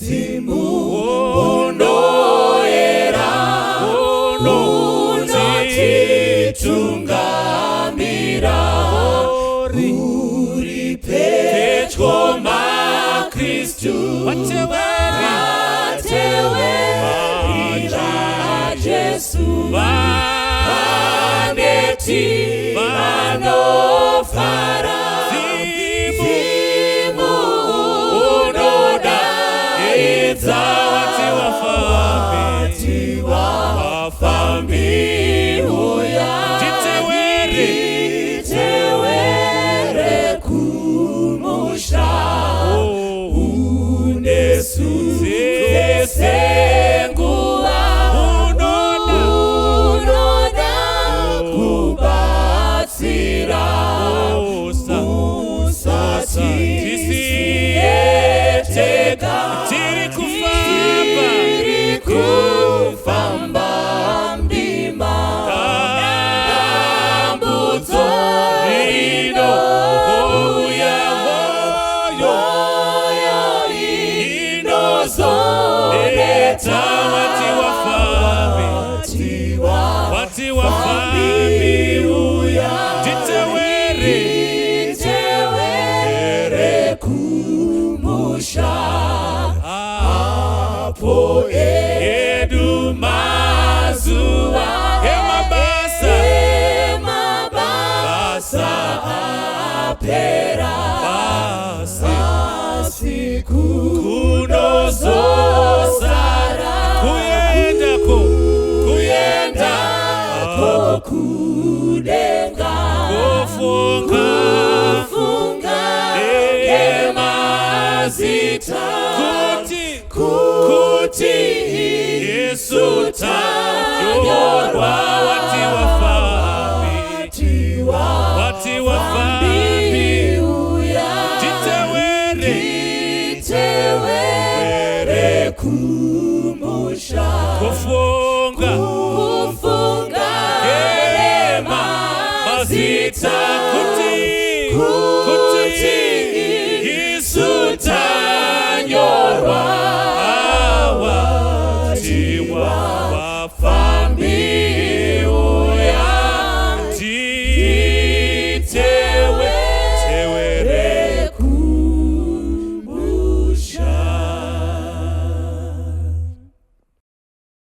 muzimu unoera unotitungamira uri pedyo maKristu vatewerera Jesu vaneti vanofara zimu unodaidza vafambi uya titewere kumusha unesu sesenguva unoda kubatsira usati tisiyeteka tiri kufamba mdima dambudzo rino uya moyo inozoneta wati wafambi uya titewere kumusha apo edu mazuva emabasa apera asiku kunozosara kuyendako kudenga kufunga emazita kuti Yesu tanyorwa wati wafambi uya titewere kumusha kufunga emazita kuti